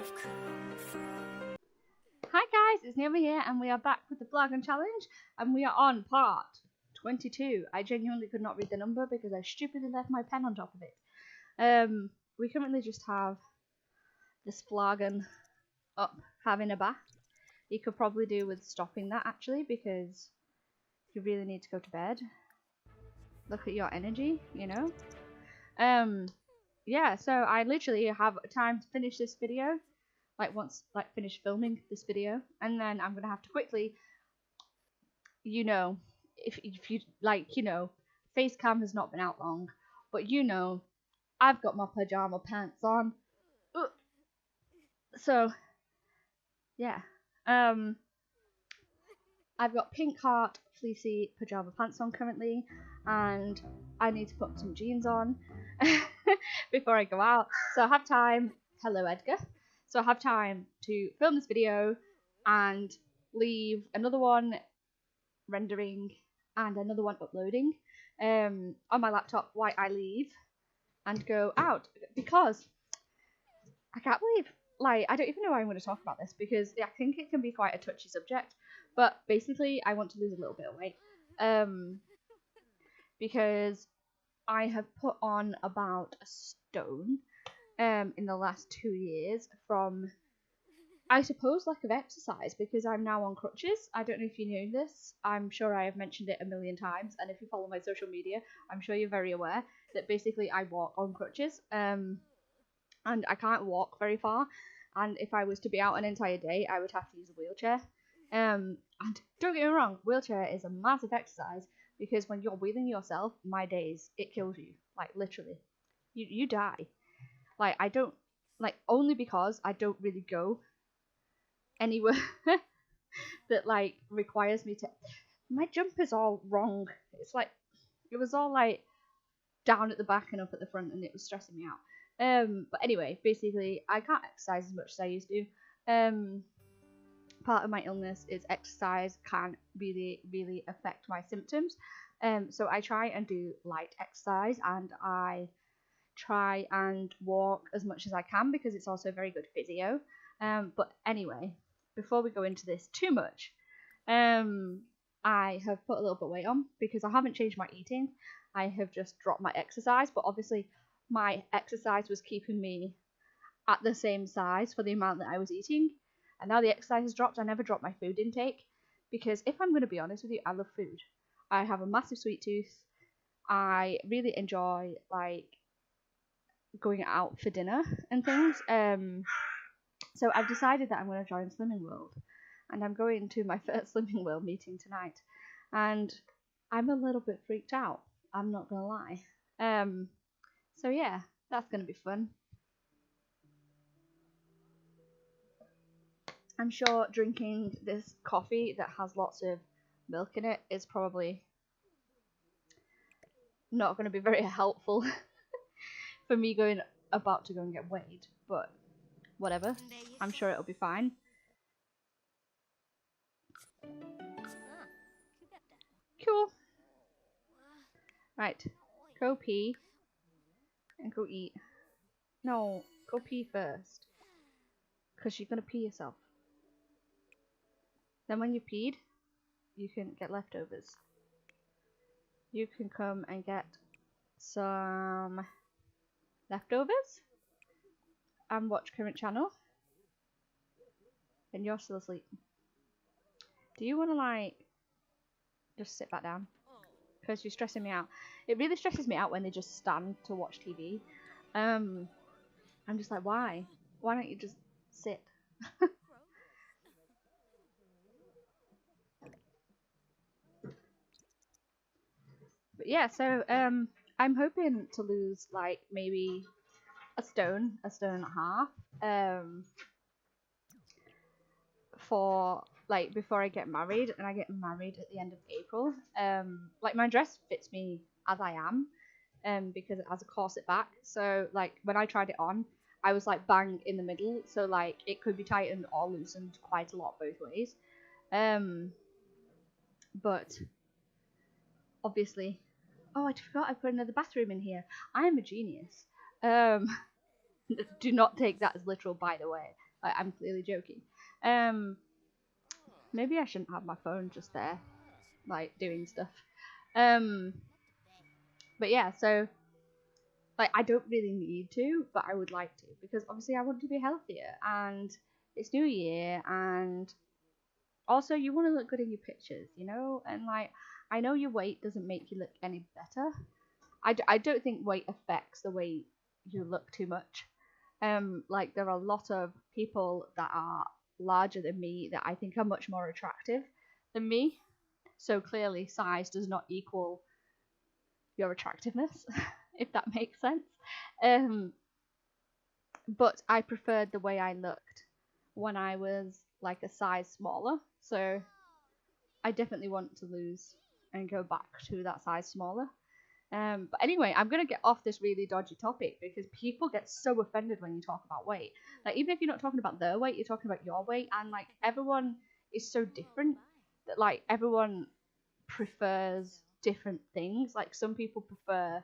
Hi guys, it's Naomi here, and we are back with the Flargen challenge, and we are on part 22. I genuinely could not read the number because I stupidly left my pen on top of it. We currently just have this Flargen up having a bath. You could probably do with stopping that actually, because you really need to go to bed. Look at your energy, you know. Yeah, so I literally have time to finish this video. Once finish filming this video, and then I'm gonna have to quickly, you know, if you face cam has not been out long, but I've got my pajama pants on. Ugh. So yeah, I've got pink heart fleecy pajama pants on currently, and I need to put some jeans on before I go out, so I have time. Hello Edgar. So I have time to film this video and leave another one rendering and another one uploading on my laptop while I leave and go out, because I can't believe, I don't even know why I'm going to talk about this, because I think it can be quite a touchy subject, but basically I want to lose a little bit of weight, because I have put on about a stone in the last 2 years from, I suppose, lack of exercise, because I'm now on crutches. I don't know if you knew this. I'm sure I have mentioned it a million times, and if you follow my social media, I'm sure you're very aware that basically I walk on crutches, and I can't walk very far, and if I was to be out an entire day, I would have to use a wheelchair. And don't get me wrong, wheelchair is a massive exercise, because when you're wheeling yourself, my days, it kills you, literally. You die. I don't, only because I don't really go anywhere that requires me to. My jump is all wrong. It's it was all down at the back and up at the front, and it was stressing me out. But anyway, basically I can't exercise as much as I used to. Part of my illness is exercise can really affect my symptoms. So I try and do light exercise, and I try and walk as much as I can, because it's also very good physio. But anyway, before we go into this too much, I have put a little bit of weight on because I haven't changed my eating. I have just dropped my exercise, but obviously my exercise was keeping me at the same size for the amount that I was eating, and now the exercise has dropped. I never dropped my food intake, because if I'm going to be honest with you, I love food. I have a massive sweet tooth. I really enjoy going out for dinner and things. So I've decided that I'm going to join Slimming World, and I'm going to my first Slimming World meeting tonight, and I'm a little bit freaked out, I'm not going to lie. So yeah, that's going to be fun. I'm sure drinking this coffee that has lots of milk in it is probably not going to be very helpful for me about to go and get weighed, but whatever, I'm sure it'll be fine. Cool. Right, go pee and go eat. No, go pee first, because you're gonna pee yourself. Then when you peed, you can get leftovers. You can come and get some leftovers and watch current channel, and you're still asleep. Do you want to just sit back down? Because you're stressing me out. It really stresses me out when they just stand to watch TV. I'm just like, why? Why don't you just sit? But yeah, so I'm hoping to lose maybe a stone and a half. For before I get married, and I get married at the end of April. My dress fits me as I am, because it has a corset back. So when I tried it on, I was bang in the middle. So it could be tightened or loosened quite a lot both ways. But obviously, oh, I forgot I put another bathroom in here. I am a genius. Do not take that as literal, by the way. Like, I'm clearly joking. Maybe I shouldn't have my phone just there, like, doing stuff. But yeah, so, like, I don't really need to, but I would like to, because obviously I want to be healthier, and it's New Year, and also you want to look good in your pictures, you know? And, like, I know your weight doesn't make you look any better. I don't think weight affects the way you look too much. Like, there are a lot of people that are larger than me that I think are much more attractive than me. So clearly size does not equal your attractiveness, if that makes sense. But I preferred the way I looked when I was like a size smaller. So I definitely want to lose and go back to that size smaller. But anyway, I'm going to get off this really dodgy topic because people get so offended when you talk about weight. Like, even if you're not talking about their weight, you're talking about your weight. And, like, everyone is so different that, like, everyone prefers different things. Like, some people prefer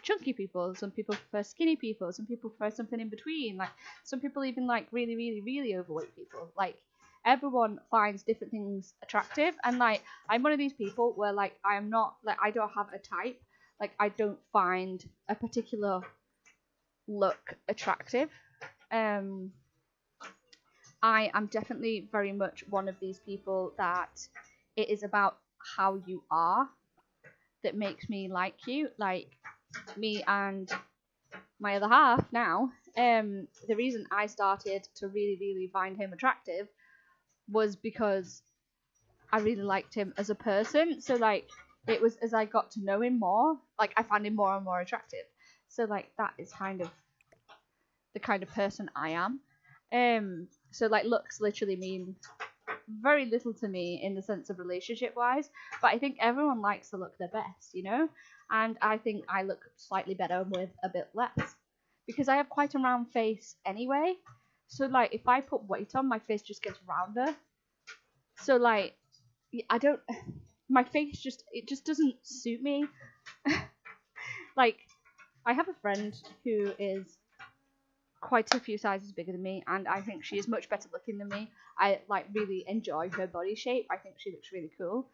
chunky people, some people prefer skinny people, some people prefer something in between. Like, some people even like really, really, really overweight people. Like, everyone finds different things attractive. And, like, I'm one of these people where, like, I am not, like, I don't have a type. Like, I don't find a particular look attractive. I am definitely very much one of these people that it is about how you are that makes me like you. Like, me and my other half now, the reason I started to really, really find him attractive was because I really liked him as a person. So, like, it was as I got to know him more, like, I found him more and more attractive. So, like, that is kind of the kind of person I am. So, like, looks literally mean very little to me in the sense of relationship wise, but I think everyone likes to look their best, you know? And I think I look slightly better with a bit less because I have quite a round face anyway. So, like, if I put weight on, my face just gets rounder. So, like, I don't, my face it just doesn't suit me. Like, I have a friend who is quite a few sizes bigger than me, and I think she is much better looking than me. I, like, really enjoy her body shape. I think she looks really cool.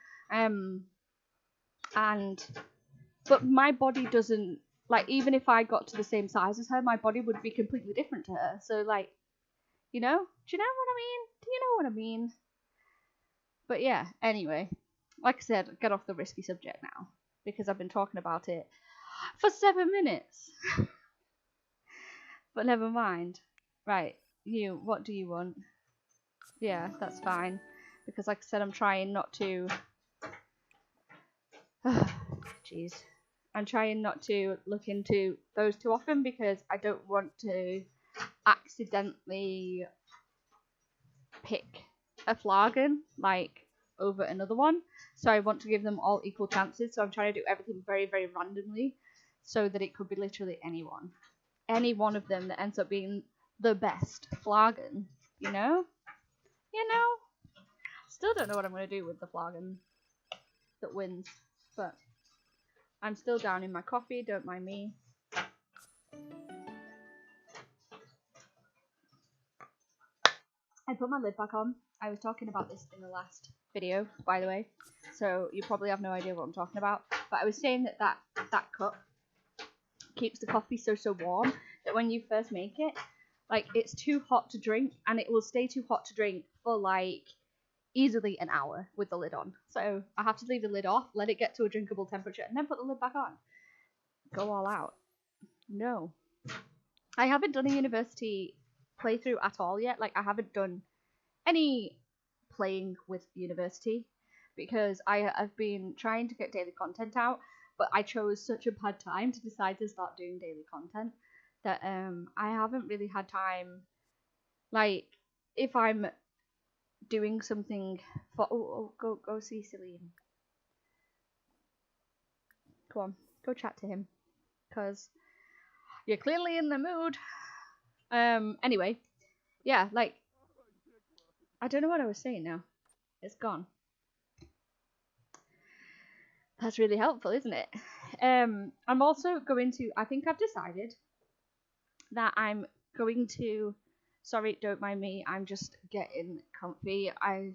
But my body doesn't, like, even if I got to the same size as her, my body would be completely different to her. So, like, you know? Do you know what I mean? Do you know what I mean? But yeah, anyway, like I said, get off the risky subject now, because I've been talking about it for 7 minutes. But never mind. Right, what do you want? Yeah, that's fine. Because, like I said, I'm trying not to... Jeez. I'm trying not to look into those too often because I don't want to accidentally pick a Flargen, like, over another one. So I want to give them all equal chances. So I'm trying to do everything very, very randomly so that it could be literally anyone. Any one of them that ends up being the best Flargen, you know? You know? Still don't know what I'm going to do with the Flargen that wins, but I'm still down in my coffee, don't mind me. I put my lid back on. I was talking about this in the last video, by the way, so you probably have no idea what I'm talking about, but I was saying that cup keeps the coffee so warm that when you first make it, like, it's too hot to drink, and it will stay too hot to drink for, like, easily an hour with the lid on. So I have to leave the lid off, let it get to a drinkable temperature, and then put the lid back on. Go all out. No. I haven't done a university playthrough at all yet. Like, I haven't done any playing with university because I've been trying to get daily content out, but I chose such a bad time to decide to start doing daily content that I haven't really had time. Like, if I'm doing something for go see Celine. Come on, go chat to him, cause you're clearly in the mood. Anyway, yeah, like, I don't know what I was saying now. It's gone. That's really helpful, isn't it? I'm also going to, I think I've decided that I'm going to Sorry, don't mind me. I'm just getting comfy. I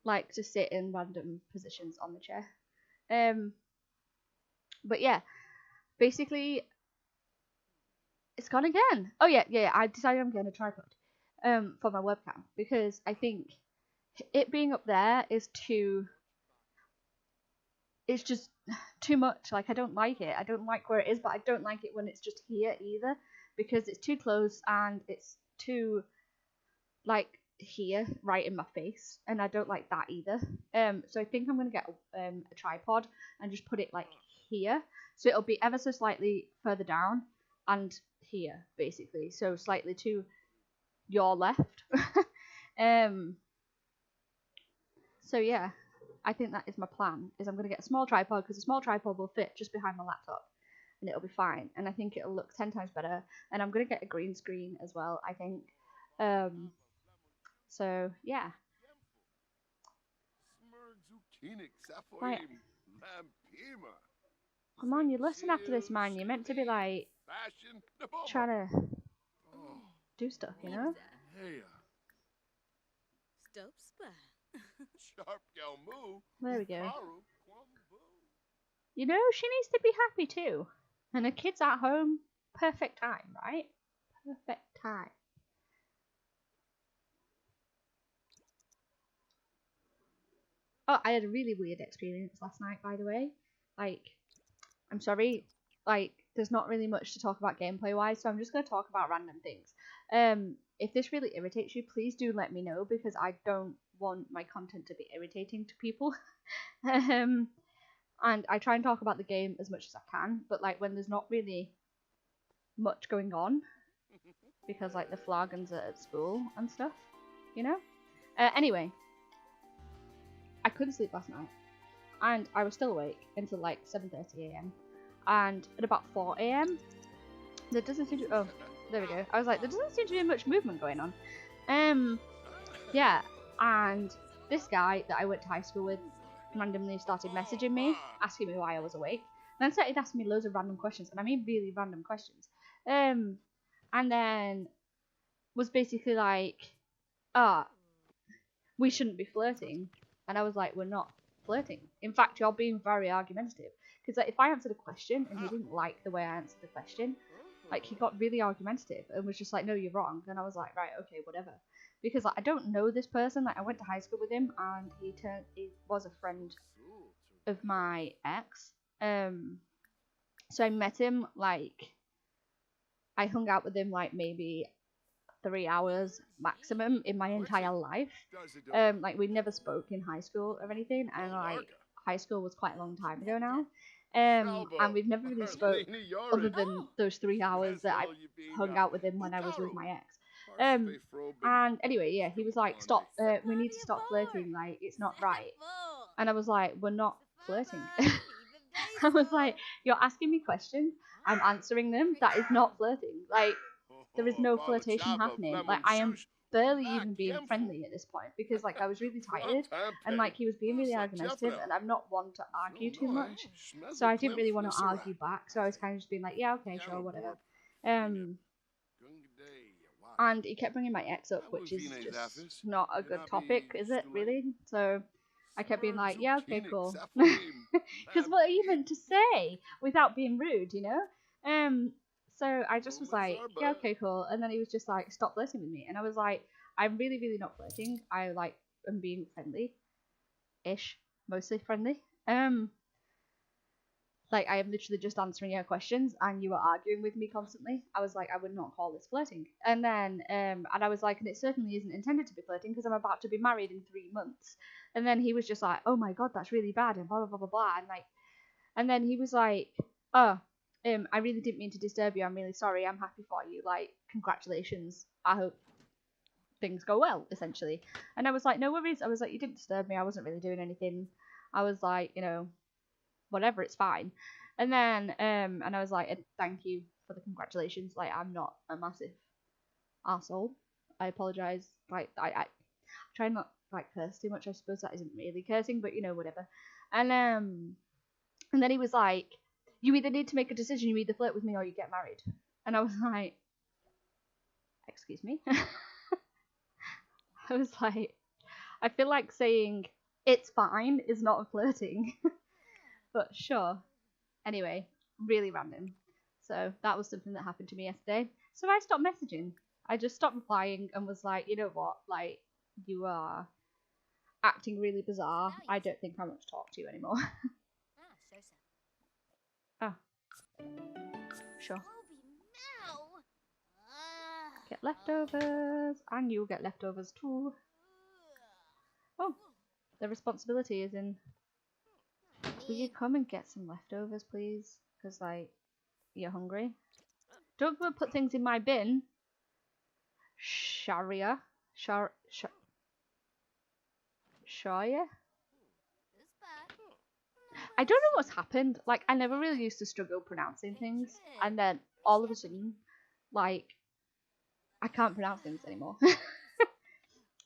like to sit in random positions on the chair. But yeah, basically, it's gone again. Oh yeah. I decided I'm getting a tripod, for my webcam because I think it being up there is too. It's just too much. Like I don't like it. I don't like where it is, but I don't like it when it's just here either because it's too close and it's too like here, right in my face, and I don't like that either. So I think I'm gonna get a tripod and just put it like here, so it'll be ever so slightly further down and here, basically, so slightly to your left. um. So yeah, I think that is my plan. Is I'm gonna get a small tripod because a small tripod will fit just behind my laptop, and it'll be fine. And I think it'll look 10 times better. And I'm gonna get a green screen as well, I think. So yeah. Right. Come on, you listen after this, man. You're meant to be like trying to do stuff, you know? There we go. You know, she needs to be happy too. And her kid's at home. Perfect time, right? Perfect time. Oh, I had a really weird experience last night, by the way. Like, I'm sorry, like, there's not really much to talk about gameplay-wise, so I'm just going to talk about random things. If this really irritates you, please do let me know, because I don't want my content to be irritating to people. And I try and talk about the game as much as I can, but, like, when there's not really much going on, because, like, the Flargens are at school and stuff, you know? Anyway, I couldn't sleep last night, and I was still awake until like 7:30 a.m. And at about 4 a.m. there doesn't seem to. Oh, there we go. I was like, there doesn't seem to be much movement going on. Yeah, and this guy that I went to high school with randomly started messaging me, asking me why I was awake. And then started asking me loads of random questions, and I mean really random questions. And then was basically like, we shouldn't be flirting. And I was like, we're not flirting. In fact, you're being very argumentative. Because like, if I answered a question and he didn't like the way I answered the question, like he got really argumentative and was just like, no, you're wrong. And I was like, right, okay, whatever. Because like, I don't know this person. Like I went to high school with him and he was a friend of my ex. So I met him, like, I hung out with him like maybe 3 hours maximum in my entire life. Like we never spoke in high school or anything, and like high school was quite a long time ago now. And we've never really spoke other than those 3 hours that I hung out with him when I was with my ex. And anyway, yeah, he was like, stop, we need to stop flirting, like it's not right. And I was like, we're not flirting. I was like, you're asking me questions, I'm answering them, that is not flirting. Like, there is no flirtation happening. Like, I am barely even being friendly at this point because, like, I was really tired and, like, he was being really argumentative and I'm not one to argue too much. So I didn't really want to argue back. So I was kind of just being like, yeah, okay, sure, whatever. And he kept bringing my ex up, which is just not a good topic, is it, really? So I kept being like, yeah, okay, cool. Because what are you meant to say without being rude, you know? So I just was like, yeah, okay, cool. And then he was just like, stop flirting with me. And I was like, I'm really, really not flirting. I like am being friendly-ish, mostly friendly. Like I am literally just answering your questions and you are arguing with me constantly. I was like, I would not call this flirting. And then, and I was like, and it certainly isn't intended to be flirting because I'm about to be married in 3 months. And then he was just like, oh my God, that's really bad and blah, blah, blah, blah, blah. And like, and then he was like, oh, I really didn't mean to disturb you. I'm really sorry. I'm happy for you. Like, congratulations. I hope things go well, essentially. And I was like, no worries. I was like, you didn't disturb me. I wasn't really doing anything. I was like, you know, whatever, it's fine. And then, and I was like, thank you for the congratulations. Like, I'm not a massive arsehole. I apologize. Like, I try not like curse too much. I suppose that isn't really cursing, but you know, whatever. And then he was like, you either need to make a decision, you either flirt with me or you get married. And I was like, Excuse me. I was like, I feel like saying it's fine is not flirting. But sure. Anyway, really random. So that was something that happened to me yesterday. So I stopped messaging. I just stopped replying and was like, you know what? Like, you are acting really bizarre. I don't think I want to talk to you anymore. Oh. Sure. Get leftovers. And you'll get leftovers too. Oh. The responsibility is in... Will you come and get some leftovers, please? Because, like, you're hungry. Don't go and put things in my bin. Sharia? Sharia? I don't know what's happened. Like, I never really used to struggle pronouncing things. And then, all of a sudden, like, I can't pronounce things anymore.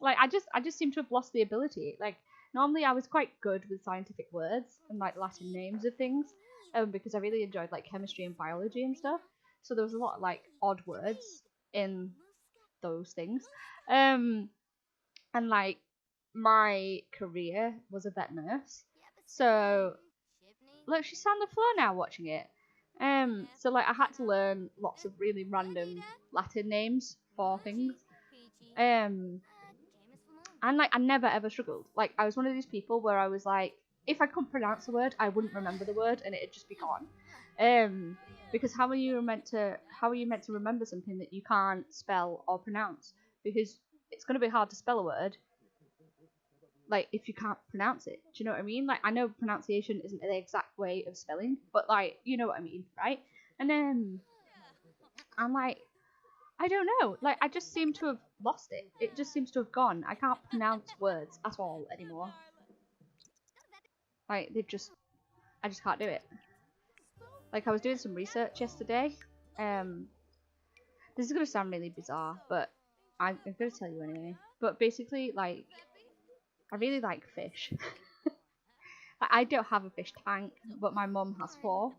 Like, I just seem to have lost the ability. Like, normally I was quite good with scientific words and, like, Latin names of things. Because I really enjoyed, like, chemistry and biology and stuff. So there was a lot of, like, odd words in those things. And, like, my career was a vet nurse. So, look, she's on the floor now watching it. So, like, I had to learn lots of really random Latin names for things. And, like, I never ever struggled. Like, I was one of these people where I was like, if I couldn't pronounce a word, I wouldn't remember the word and it'd just be gone. Because how are you meant to remember something that you can't spell or pronounce? Because it's going to be hard to spell a word, like, if you can't pronounce it. Do you know what I mean? Like, I know pronunciation isn't the exact way of spelling, but, like, you know what I mean, right? And then I'm like, I don't know. Like, I just seem to have lost it. It just seems to have gone. I can't pronounce words at all anymore. Like, I just can't do it. Like, I was doing some research yesterday. This is going to sound really bizarre, but I'm going to tell you anyway. But basically, like, I really like fish. I don't have a fish tank, but my mum has 4.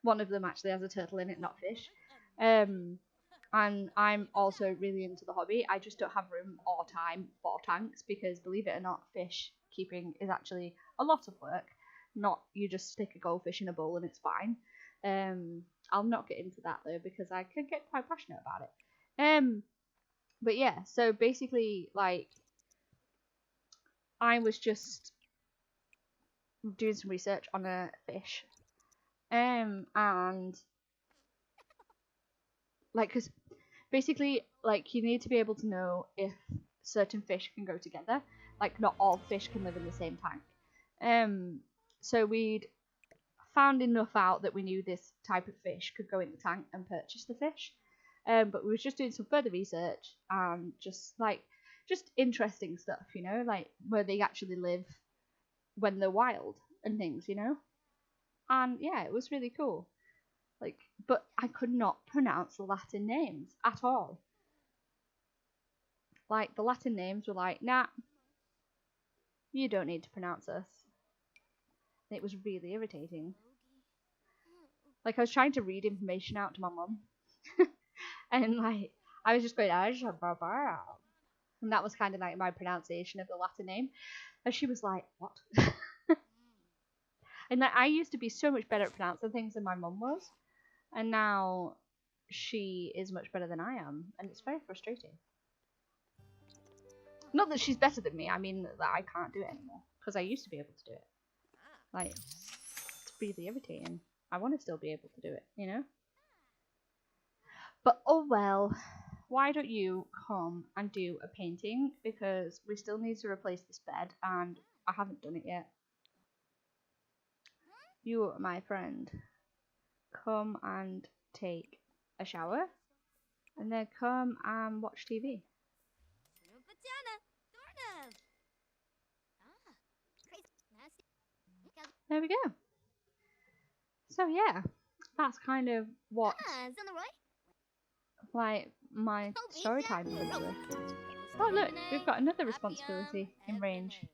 One of them actually has a turtle in it, not fish. And I'm also really into the hobby. I just don't have room or time for tanks because, believe it or not, fish keeping is actually a lot of work. Not you just stick a goldfish in a bowl and it's fine. I'll not get into that though because I could get quite passionate about it. But yeah, so basically, like, I was just doing some research on a fish, and like, because basically, like, you need to be able to know if certain fish can go together. Like, not all fish can live in the same tank. So we'd found enough out that we knew this type of fish could go in the tank and purchase the fish. But we was just doing some further research and just interesting stuff, you know, like where they actually live when they're wild and things, you know. And yeah, it was really cool. Like, but I could not pronounce the Latin names at all. Like, the Latin names were like, nah, you don't need to pronounce us. And it was really irritating. Like, I was trying to read information out to my mum. And, like, I was just going, and that was kind of like my pronunciation of the Latin name. And she was like, what? And like, I used to be so much better at pronouncing things than my mum was. And now she is much better than I am. And it's very frustrating. Not that she's better than me, I mean that I can't do it anymore. Because I used to be able to do it. Like, it's really irritating. I want to still be able to do it, you know? But oh well, why don't you come and do a painting? Because we still need to replace this bed and I haven't done it yet. You, my friend, come and take a shower and then come and watch TV. There we go. So yeah, that's kind of what, like, my story time is with. Oh look, we've got another responsibility in range.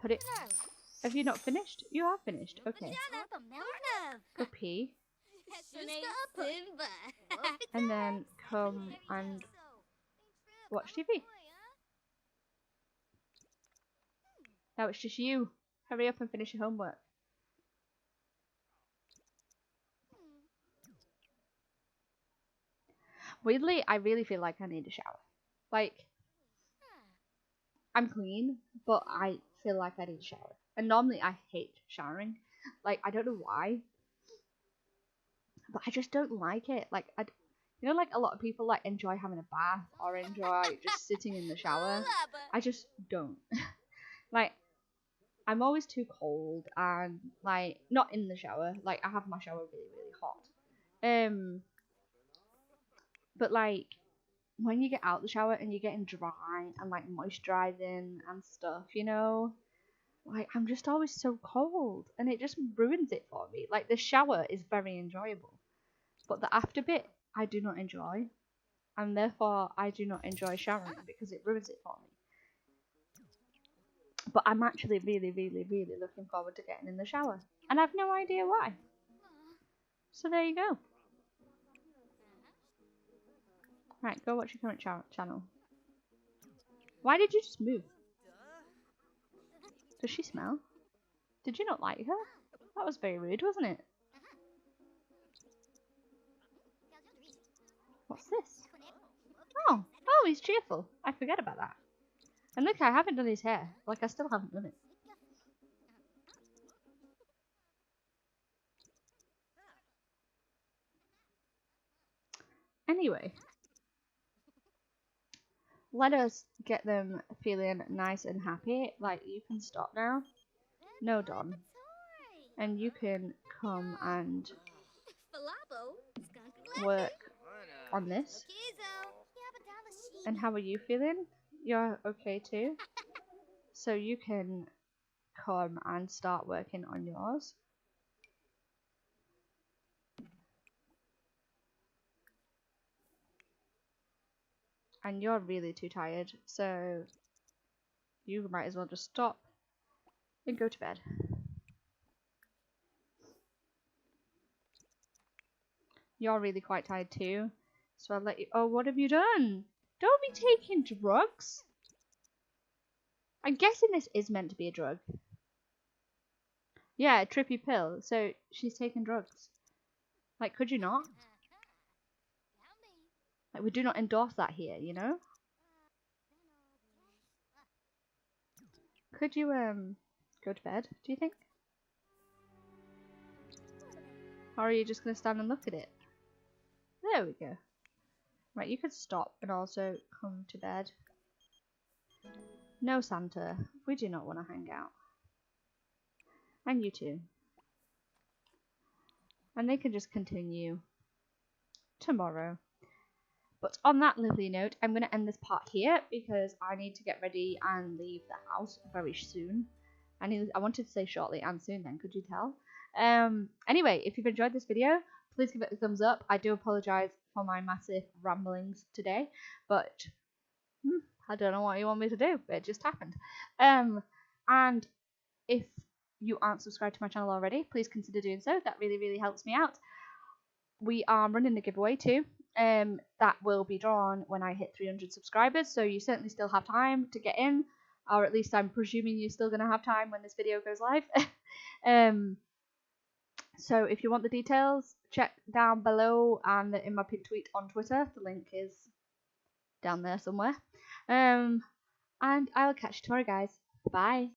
Put it. Have you not finished? You have finished. Okay. Go pee. and then come and watch TV. Now it's just you. Hurry up and finish your homework. Weirdly, I really feel like I need a shower. Like, I'm clean, but I feel like I need a shower. And normally I hate showering. Like, I don't know why, but I just don't like it. Like, like a lot of people like enjoy having a bath or enjoy just sitting in the shower. I just don't. Like, I'm always too cold and like not in the shower. Like, I have my shower really, really hot. But like when you get out the shower and you're getting dry and like moisturizing and stuff, like I'm just always so cold and it just ruins it for me. Like the shower is very enjoyable, but the after bit I do not enjoy, and therefore I do not enjoy showering because it ruins it for me. But I'm actually really, really, really looking forward to getting in the shower, and I've no idea why. So there you go. Right, go watch your current channel. Why did you just move? Does she smell? Did you not like her? That was very rude, wasn't it? What's this? Oh, he's cheerful. I forget about that. And look, I haven't done his hair. Like, I still haven't done it. Anyway. Let us get them feeling nice and happy. Like, you can stop now. No, Don. And you can come and work on this. And how are you feeling? You're okay too? So you can come and start working on yours. And you're really too tired, so you might as well just stop and go to bed. You're really quite tired too, so I'll let you. Oh, what have you done? Don't be taking drugs. I'm guessing this is meant to be a drug. Yeah, a trippy pill. So she's taking drugs. Like, could you not? Like, we do not endorse that here, you know? Could you, go to bed, do you think? Or are you just going to stand and look at it? There we go. Right, you could stop and also come to bed. No, Santa. We do not want to hang out. And you too. And they can just continue tomorrow. But on that lovely note, I'm going to end this part here because I need to get ready and leave the house very soon. I wanted to say shortly and soon then, could you tell? Anyway, if you've enjoyed this video, please give it a thumbs up. I do apologise for my massive ramblings today, but I don't know what you want me to do. It just happened. And if you aren't subscribed to my channel already, please consider doing so. That really, really helps me out. We are running a giveaway too. That will be drawn when I hit 300 subscribers, so you certainly still have time to get in, or at least I'm presuming you're still going to have time when this video goes live. So if you want the details, check down below and in my pinned tweet on Twitter. The link is down there somewhere. And I'll catch you tomorrow, guys. Bye.